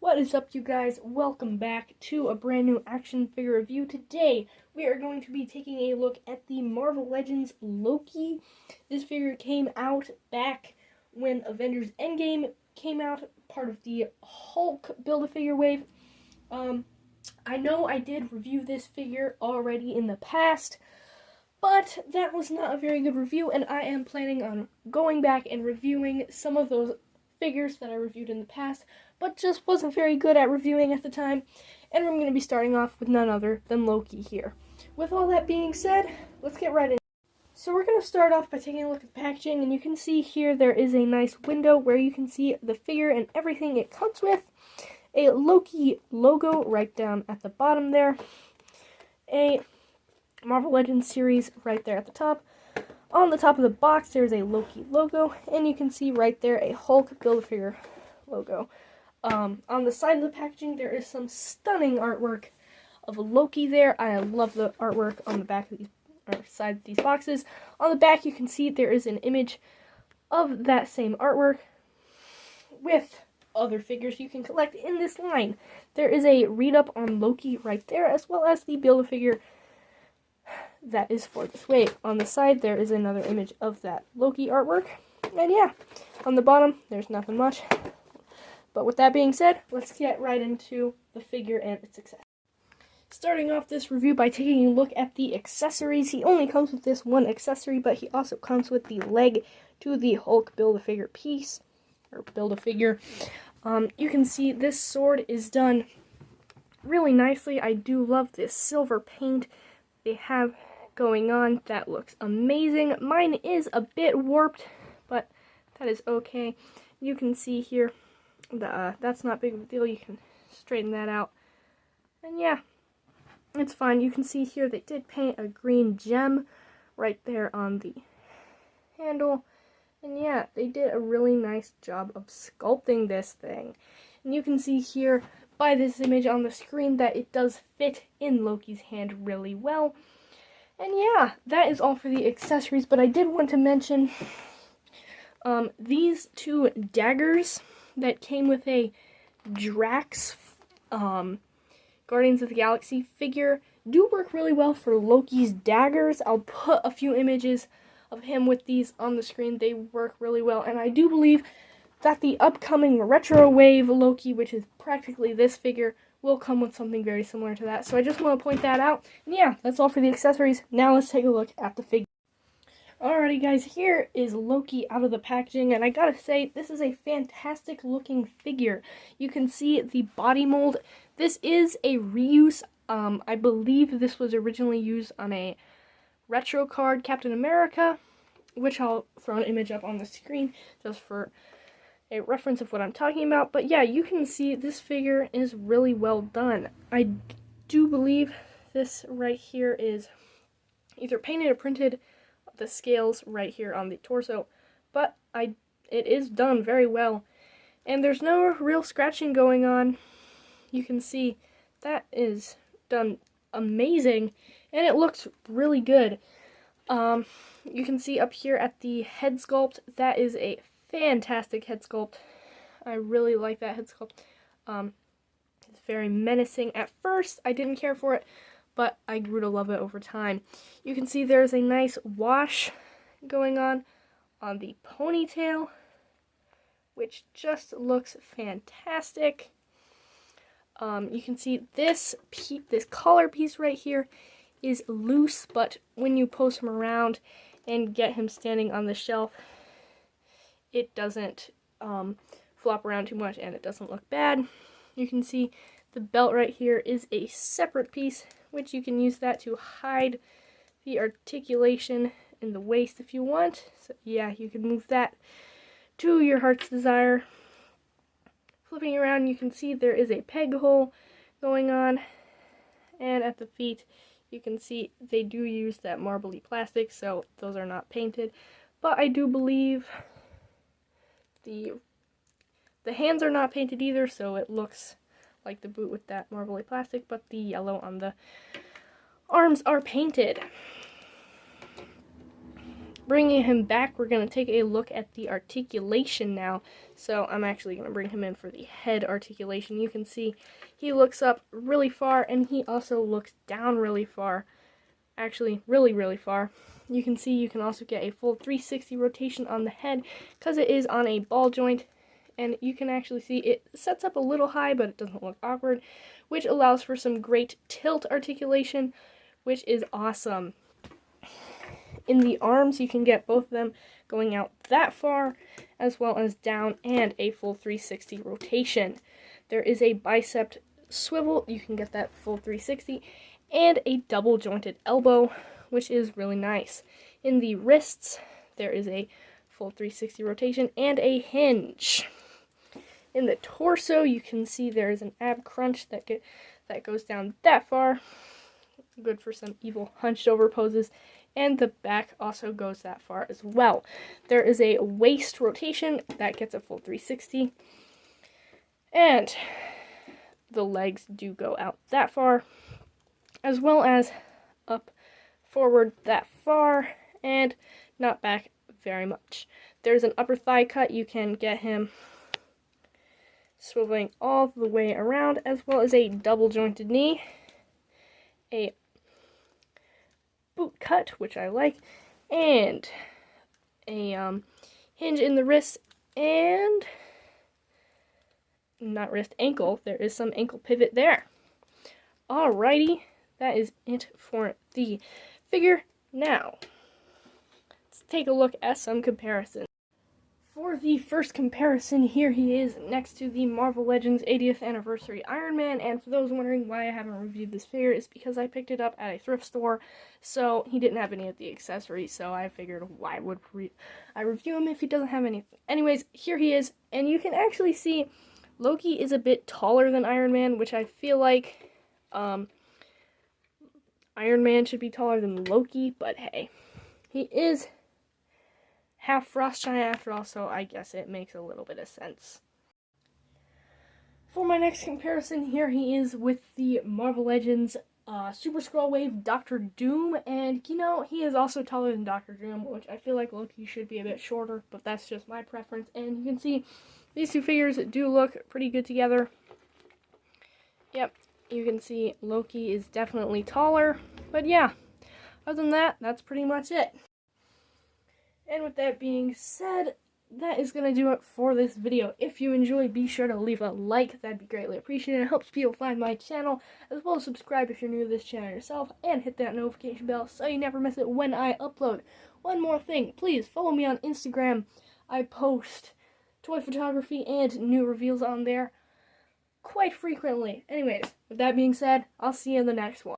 What is up, you guys? Welcome back to a brand new action figure review. Today, we are going to be taking a look at the Marvel Legends Loki. This figure came out back when Avengers Endgame came out, part of the Hulk Build-A-Figure wave. I know I did review this figure already in the past, but that was not a very good review, and I am planning on going back and reviewing some of those figures that I reviewed in the past, but just wasn't very good at reviewing at the time, and I'm going to be starting off with none other than Loki here. With all that being said, let's get right in. So we're going to start off by taking a look at the packaging, and you can see here there is a nice window where you can see the figure and everything it comes with. A Loki logo right down at the bottom there. A Marvel Legends series right there at the top. On the top of the box, there's a Loki logo, and you can see right there a Hulk Build-A-Figure logo. On the side of the packaging, there is some stunning artwork of Loki there. I love the artwork on the back of these, or side of these boxes. On the back, you can see there is an image of that same artwork with other figures you can collect in this line. There is a read-up on Loki right there, as well as the Build-A-Figure that is for this wave. On the side, there is another image of that Loki artwork. And yeah, on the bottom, there's nothing much. But with that being said, let's get right into the figure and its accessories. Starting off this review by taking a look at the accessories. He only comes with this one accessory, but he also comes with the leg to the Hulk Build-A-Figure piece, or Build-A-Figure. You can see this sword is done really nicely. I do love this silver paint they have going on. That looks amazing. Mine is a bit warped, but that is okay. You can see here that's not big of a deal. You can straighten that out, and yeah, it's fine. You can see here they did paint a green gem right there on the handle, and yeah, they did a really nice job of sculpting this thing. And you can see here by this image on the screen that it does fit in Loki's hand really well. And yeah, that is all for the accessories, but I did want to mention these two daggers that came with a Drax Guardians of the Galaxy figure do work really well for Loki's daggers. I'll put a few images of him with these on the screen. They work really well, and I do believe that the upcoming Retro Wave Loki, which is practically this figure, will come with something very similar to that. So I just want to point that out. And yeah, that's all for the accessories. Now let's take a look at the figure. Alrighty guys, here is Loki out of the packaging, and I gotta say, this is a fantastic looking figure. You can see the body mold. This is a reuse. I believe this was originally used on a retro card, Captain America, which I'll throw an image up on the screen just for a reference of what I'm talking about. But yeah, you can see this figure is really well done. I do believe this right here is either painted or printed, the scales right here on the torso, but it is done very well, and there's no real scratching going on. You can see that is done amazing, and it looks really good. You can see up here at the head sculpt, that is a fantastic head sculpt. I really like that head sculpt. It's very menacing. At first, I didn't care for it, but I grew to love it over time. You can see there's a nice wash going on the ponytail, which just looks fantastic. You can see this collar piece right here is loose, but when you pose him around and get him standing on the shelf, it doesn't flop around too much, and it doesn't look bad. You can see the belt right here is a separate piece, which you can use that to hide the articulation in the waist if you want. So yeah, you can move that to your heart's desire. Flipping around, you can see there is a peg hole going on, and at the feet you can see they do use that marbly plastic, so those are not painted, but I do believe the hands are not painted either, so it looks like the boot with that marbly plastic, but the yellow on the arms are painted. Bringing him back, we're going to take a look at the articulation now. So I'm actually going to bring him in for the head articulation. You can see he looks up really far, and he also looks down really far. Actually, really, really far. You can see you can also get a full 360 rotation on the head because it is on a ball joint. And you can actually see it sets up a little high, but it doesn't look awkward, which allows for some great tilt articulation, which is awesome. In the arms, you can get both of them going out that far, as well as down, and a full 360 rotation. There is a bicep swivel, you can get that full 360, and a double jointed elbow, which is really nice. In the wrists, there is a full 360 rotation and a hinge. In the torso, you can see there is an ab crunch that goes down that far. Good for some evil hunched over poses. And the back also goes that far as well. There is a waist rotation that gets a full 360. And the legs do go out that far, as well as up forward that far, and not back very much. There's an upper thigh cut. You can get him swiveling all the way around, as well as a double jointed knee, a boot cut, which I like, and a hinge in the wrist, and not wrist, ankle. There is some ankle pivot there. Alrighty, that is it for the figure. Now, let's take a look at some comparisons. For the first comparison, here he is next to the Marvel Legends 80th Anniversary Iron Man, and for those wondering why I haven't reviewed this figure, it's because I picked it up at a thrift store, so he didn't have any of the accessories, so I figured why would I review him if he doesn't have anything. Anyways, here he is, and you can actually see Loki is a bit taller than Iron Man, which I feel like Iron Man should be taller than Loki, but hey, he is half frost giant after all, so I guess it makes a little bit of sense. For my next comparison, here he is with the Marvel Legends Super Skrull Wave Doctor Doom, and you know, he is also taller than Doctor Doom, which I feel like Loki should be a bit shorter, but that's just my preference. And you can see these two figures do look pretty good together. Yep, you can see Loki is definitely taller, but yeah, other than that, that's pretty much it. And with that being said, that is going to do it for this video. If you enjoyed, be sure to leave a like. That'd be greatly appreciated. It helps people find my channel, as well as subscribe if you're new to this channel yourself, and hit that notification bell so you never miss it when I upload. One more thing, please follow me on Instagram. I post toy photography and new reveals on there quite frequently. Anyways, with that being said, I'll see you in the next one.